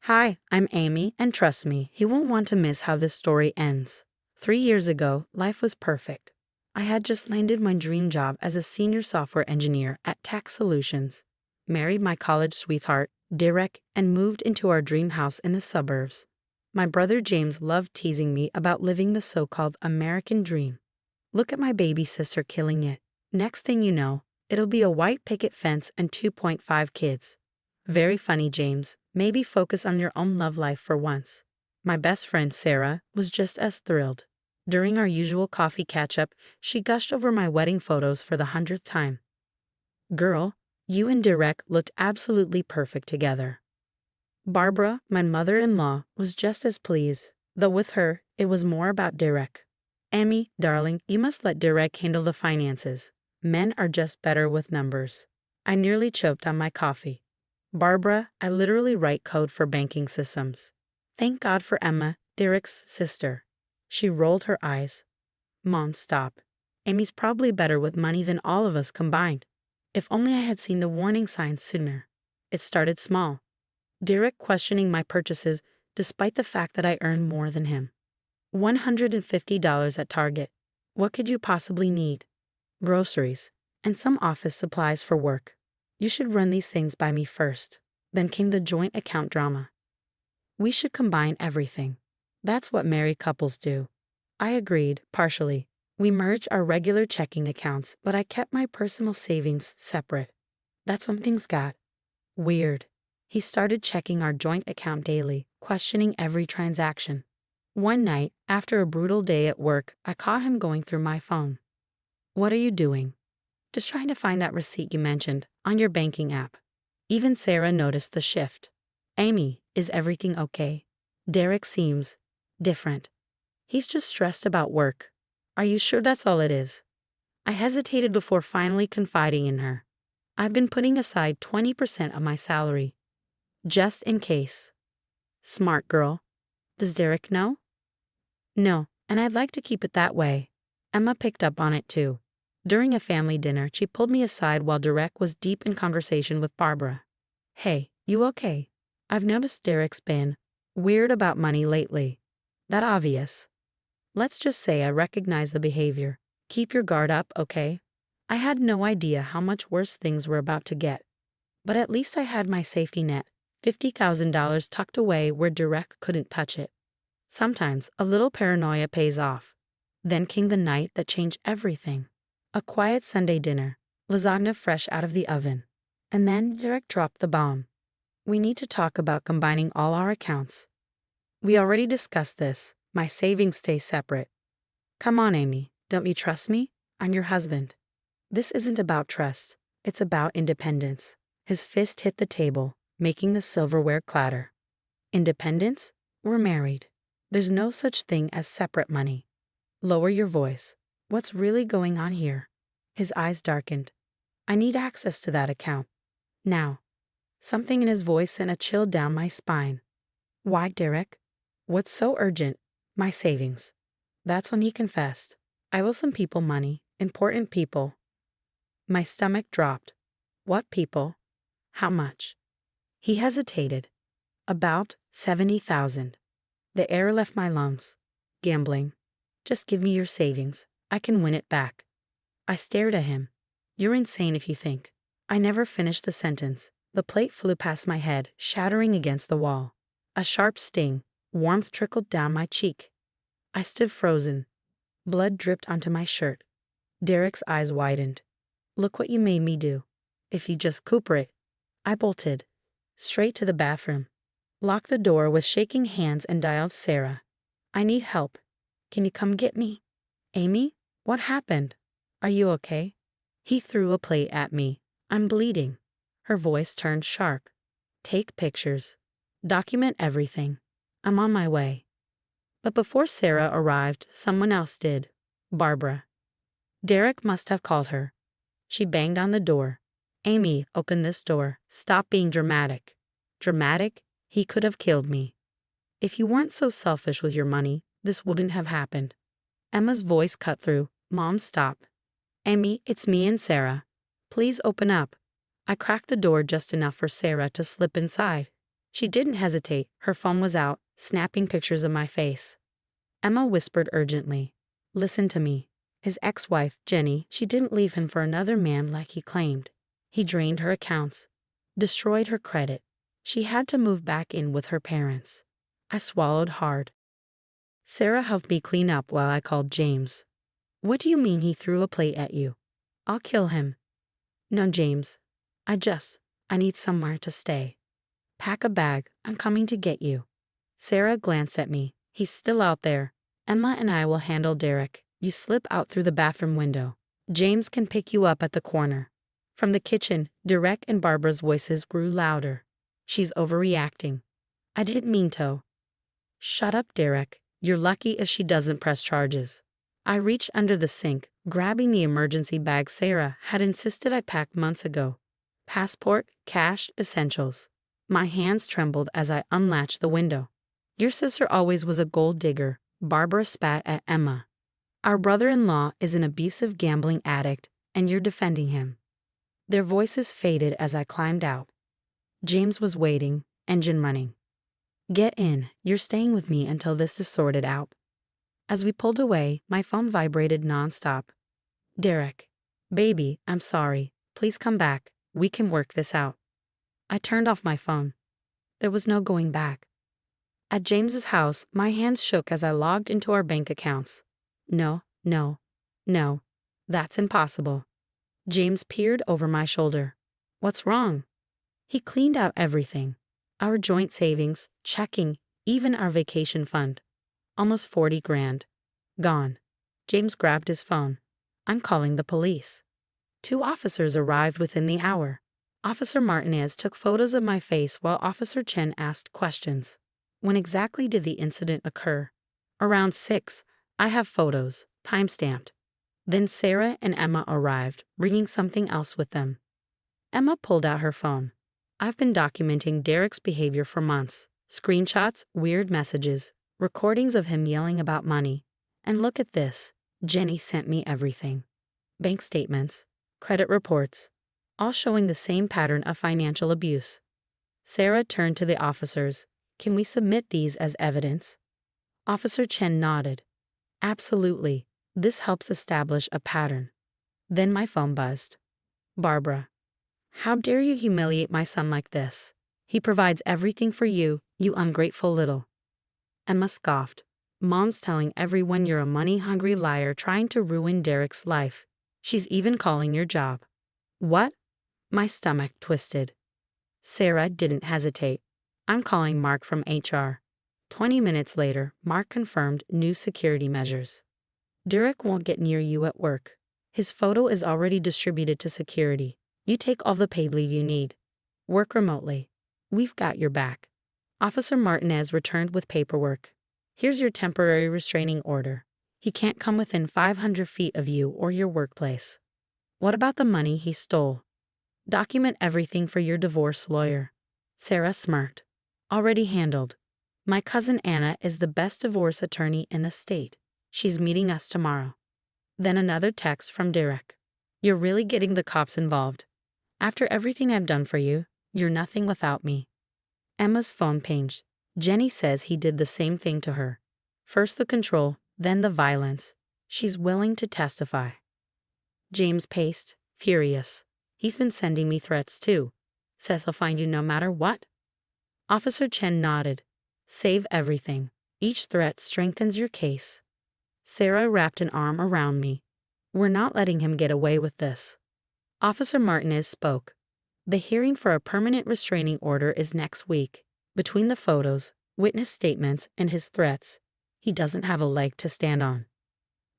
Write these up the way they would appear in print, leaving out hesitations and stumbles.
Hi, I'm Amy, and trust me, he won't want to miss how this story ends. 3 years ago, life was perfect. I had just landed my dream job as a senior software engineer at Tax Solutions, married my college sweetheart, Derek, and moved into our dream house in the suburbs. My brother James loved teasing me about living the so-called American dream. Look at my baby sister killing it. Next thing you know, it'll be a white picket fence and 2.5 kids. Very funny, James. Maybe focus on your own love life for once. My best friend, Sarah, was just as thrilled. During our usual coffee catch-up, she gushed over my wedding photos for the 100th time. Girl, you and Derek looked absolutely perfect together. Barbara, my mother-in-law, was just as pleased, though with her, it was more about Derek. Amy, darling, you must let Derek handle the finances. Men are just better with numbers. I nearly choked on my coffee. Barbara, I literally write code for banking systems. Thank God for Emma, Derek's sister. She rolled her eyes. Mom, stop. Amy's probably better with money than all of us combined. If only I had seen the warning signs sooner. It started small. Derek questioning my purchases despite the fact that I earned more than him. $150 at Target. What could you possibly need? Groceries, and some office supplies for work. You should run these things by me first. Then came the joint account drama. We should combine everything. That's what married couples do. I agreed, partially. We merged our regular checking accounts, but I kept my personal savings separate. That's when things got weird. He started checking our joint account daily, questioning every transaction. One night, after a brutal day at work, I caught him going through my phone. What are you doing? Just trying to find that receipt you mentioned on your banking app. Even Sarah noticed the shift. Amy, is everything okay? Derek seems different. He's just stressed about work. Are you sure that's all it is? I hesitated before finally confiding in her. I've been putting aside 20% of my salary. Just in case. Smart girl. Does Derek know? No, and I'd like to keep it that way. Emma picked up on it too. During a family dinner, she pulled me aside while Derek was deep in conversation with Barbara. Hey, you okay? I've noticed Derek's been weird about money lately. That obvious. Let's just say I recognize the behavior. Keep your guard up, okay? I had no idea how much worse things were about to get. But at least I had my safety net, $50,000 tucked away where Derek couldn't touch it. Sometimes a little paranoia pays off. Then came the night that changed everything. A quiet Sunday dinner, lasagna fresh out of the oven. And then Derek dropped the bomb. We need to talk about combining all our accounts. We already discussed this. My savings stay separate. Come on, Amy. Don't you trust me? I'm your husband. This isn't about trust. It's about independence. His fist hit the table, making the silverware clatter. Independence? We're married. There's no such thing as separate money. Lower your voice. What's really going on here? His eyes darkened. I need access to that account. Now. Something in his voice sent a chill down my spine. Why, Derek? What's so urgent? My savings. That's when he confessed. I owe some people money, important people. My stomach dropped. What people? How much? He hesitated. About 70,000. The air left my lungs. Gambling. Just give me your savings. I can win it back. I stared at him. You're insane if you think. I never finished the sentence. The plate flew past my head, shattering against the wall. A sharp sting. Warmth trickled down my cheek. I stood frozen. Blood dripped onto my shirt. Derek's eyes widened. Look what you made me do. If you just cooperate. I bolted. Straight to the bathroom. Locked the door with shaking hands and dialed Sarah. I need help. Can you come get me? Amy? What happened? Are you okay? He threw a plate at me. I'm bleeding. Her voice turned sharp. Take pictures. Document everything. I'm on my way. But before Sarah arrived, someone else did. Barbara. Derek must have called her. She banged on the door. Amy, open this door. Stop being dramatic. Dramatic? He could have killed me. If you weren't so selfish with your money, this wouldn't have happened. Emma's voice cut through. Mom, stop. Amy, it's me and Sarah. Please open up. I cracked the door just enough for Sarah to slip inside. She didn't hesitate. Her phone was out, snapping pictures of my face. Emma whispered urgently. Listen to me. His ex-wife, Jenny, she didn't leave him for another man like he claimed. He drained her accounts, destroyed her credit. She had to move back in with her parents. I swallowed hard. Sarah helped me clean up while I called James. What do you mean he threw a plate at you? I'll kill him. No, James. I need somewhere to stay. Pack a bag. I'm coming to get you. Sarah glanced at me. He's still out there. Emma and I will handle Derek. You slip out through the bathroom window. James can pick you up at the corner. From the kitchen, Derek and Barbara's voices grew louder. She's overreacting. I didn't mean to. Shut up, Derek. You're lucky if she doesn't press charges. I reached under the sink, grabbing the emergency bag Sarah had insisted I packed months ago. Passport, cash, essentials. My hands trembled as I unlatched the window. Your sister always was a gold digger, Barbara spat at Emma. Our brother-in-law is an abusive gambling addict, and you're defending him. Their voices faded as I climbed out. James was waiting, engine running. Get in, you're staying with me until this is sorted out. As we pulled away, my phone vibrated nonstop. Derek. Baby, I'm sorry. Please come back. We can work this out. I turned off my phone. There was no going back. At James's house, my hands shook as I logged into our bank accounts. No. That's impossible. James peered over my shoulder. What's wrong? He cleaned out everything. Our joint savings, checking, even our vacation fund. Almost 40 grand. Gone. James grabbed his phone. I'm calling the police. 2 officers arrived within the hour. Officer Martinez took photos of my face while Officer Chen asked questions. When exactly did the incident occur? Around 6. I have photos, timestamped. Then Sarah and Emma arrived, bringing something else with them. Emma pulled out her phone. I've been documenting Derek's behavior for months. Screenshots, weird messages, recordings of him yelling about money. And look at this. Jenny sent me everything. Bank statements, credit reports, all showing the same pattern of financial abuse. Sarah turned to the officers. Can we submit these as evidence? Officer Chen nodded. Absolutely. This helps establish a pattern. Then my phone buzzed. Barbara. How dare you humiliate my son like this? He provides everything for you, you ungrateful little. Emma scoffed. Mom's telling everyone you're a money-hungry liar trying to ruin Derek's life. She's even calling your job. What? My stomach twisted. Sarah didn't hesitate. I'm calling Mark from HR. 20 minutes later, Mark confirmed new security measures. Derek won't get near you at work. His photo is already distributed to security. You take all the paid leave you need. Work remotely. We've got your back. Officer Martinez returned with paperwork. Here's your temporary restraining order. He can't come within 500 feet of you or your workplace. What about the money he stole? Document everything for your divorce lawyer. Sarah smirked. Already handled. My cousin Anna is the best divorce attorney in the state. She's meeting us tomorrow. Then another text from Derek. You're really getting the cops involved. After everything I've done for you, you're nothing without me. Emma's phone pinged. Jenny says he did the same thing to her. First the control, then the violence. She's willing to testify. James paced, furious. He's been sending me threats too. Says he'll find you no matter what. Officer Chen nodded. Save everything. Each threat strengthens your case. Sarah wrapped an arm around me. We're not letting him get away with this. Officer Martinez spoke. The hearing for a permanent restraining order is next week. Between the photos, witness statements, and his threats, he doesn't have a leg to stand on.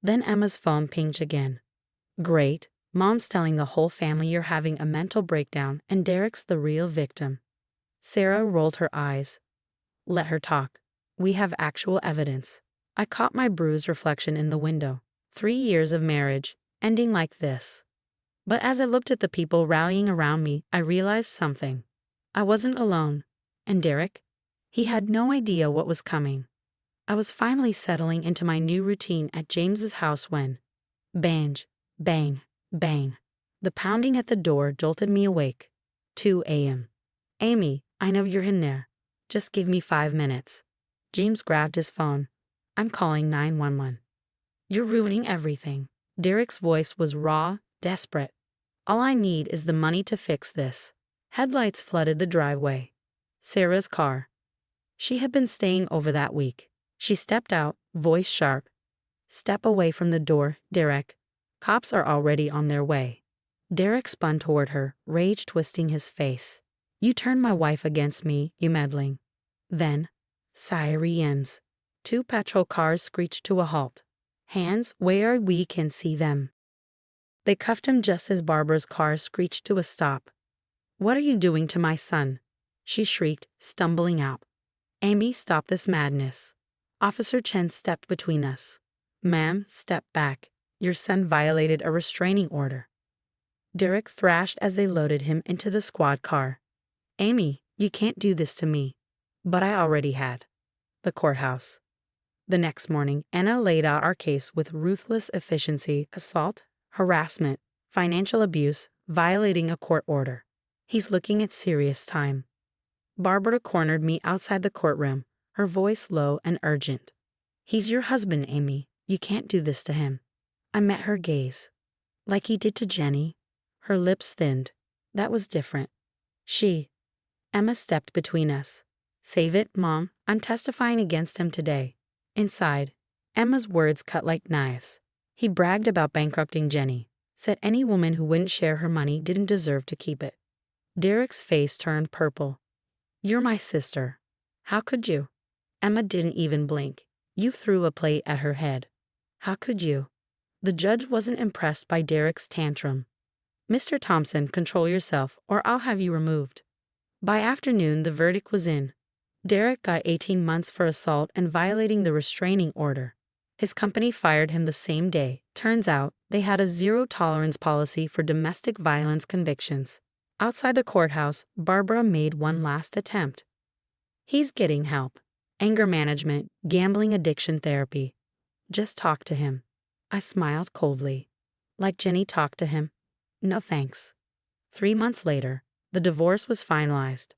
Then Emma's phone pinged again. Great. Mom's telling the whole family you're having a mental breakdown and Derek's the real victim. Sarah rolled her eyes. Let her talk. We have actual evidence. I caught my bruised reflection in the window. 3 years of marriage, ending like this. But as I looked at the people rallying around me, I realized something. I wasn't alone. And Derek? He had no idea what was coming. I was finally settling into my new routine at James's house when, bang, bang, bang. The pounding at the door jolted me awake. 2 a.m. Amy, I know you're in there. Just give me 5 minutes. James grabbed his phone. I'm calling 911. You're ruining everything. Derek's voice was raw, desperate. All I need is the money to fix this. Headlights flooded the driveway. Sarah's car. She had been staying over that week. She stepped out, voice sharp. Step away from the door, Derek. Cops are already on their way. Derek spun toward her, rage twisting his face. You turned my wife against me, you meddling. Then, sirens. 2 patrol cars screeched to a halt. Hands where we can see them. They cuffed him just as Barbara's car screeched to a stop. What are you doing to my son? She shrieked, stumbling out. Amy, stop this madness. Officer Chen stepped between us. Ma'am, step back. Your son violated a restraining order. Derek thrashed as they loaded him into the squad car. Amy, you can't do this to me. But I already had. The courthouse. The next morning, Anna laid out our case with ruthless efficiency: assault, harassment, financial abuse, violating a court order. He's looking at serious time. Barbara cornered me outside the courtroom, her voice low and urgent. He's your husband, Amy. You can't do this to him. I met her gaze. Like he did to Jenny. Her lips thinned. That was different. Emma stepped between us. Save it, Mom. I'm testifying against him today. Inside, Emma's words cut like knives. He bragged about bankrupting Jenny. Said any woman who wouldn't share her money didn't deserve to keep it. Derek's face turned purple. You're my sister. How could you? Emma didn't even blink. You threw a plate at her head. How could you? The judge wasn't impressed by Derek's tantrum. Mr. Thompson, control yourself, or I'll have you removed. By afternoon, the verdict was in. Derek got 18 months for assault and violating the restraining order. His company fired him the same day. Turns out, they had a zero-tolerance policy for domestic violence convictions. Outside the courthouse, Barbara made one last attempt. He's getting help. Anger management, gambling addiction therapy. Just talk to him. I smiled coldly. Like Jenny talked to him. No thanks. 3 months later, the divorce was finalized.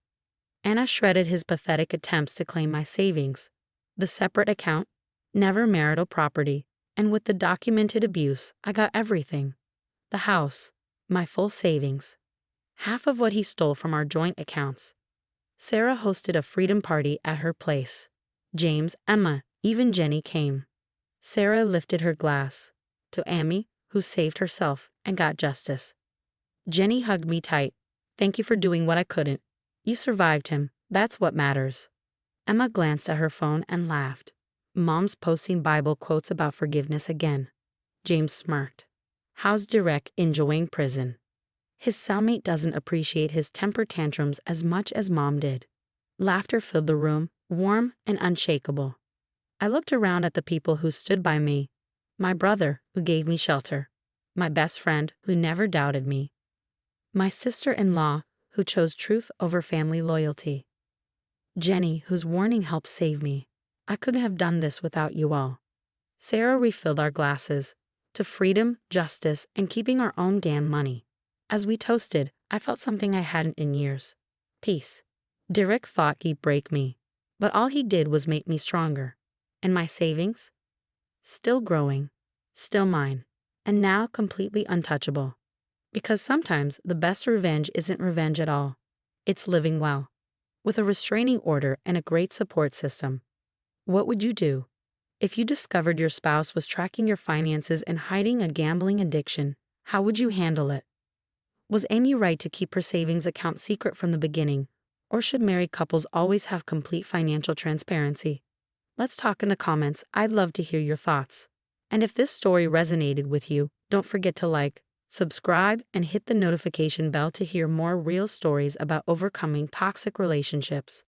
Anna shredded his pathetic attempts to claim my savings. The separate account, never marital property, and with the documented abuse, I got everything. The house, my full savings. Half of what he stole from our joint accounts. Sarah hosted a freedom party at her place. James, Emma, even Jenny came. Sarah lifted her glass. To Amy, who saved herself and got justice. Jenny hugged me tight. Thank you for doing what I couldn't. You survived him. That's what matters. Emma glanced at her phone and laughed. Mom's posting Bible quotes about forgiveness again. James smirked. How's Derek enjoying prison? His cellmate doesn't appreciate his temper tantrums as much as Mom did. Laughter filled the room, warm and unshakable. I looked around at the people who stood by me. My brother, who gave me shelter. My best friend, who never doubted me. My sister-in-law, who chose truth over family loyalty. Jenny, whose warning helped save me. I couldn't have done this without you all. Sarah refilled our glasses. To freedom, justice, and keeping our own damn money. As we toasted, I felt something I hadn't in years. Peace. Derek thought he'd break me. But all he did was make me stronger. And my savings? Still growing. Still mine. And now completely untouchable. Because sometimes the best revenge isn't revenge at all. It's living well. With a restraining order and a great support system. What would you do? If you discovered your spouse was tracking your finances and hiding a gambling addiction, how would you handle it? Was Amy right to keep her savings account secret from the beginning, or should married couples always have complete financial transparency? Let's talk in the comments. I'd love to hear your thoughts. And if this story resonated with you, don't forget to like, subscribe, and hit the notification bell to hear more real stories about overcoming toxic relationships.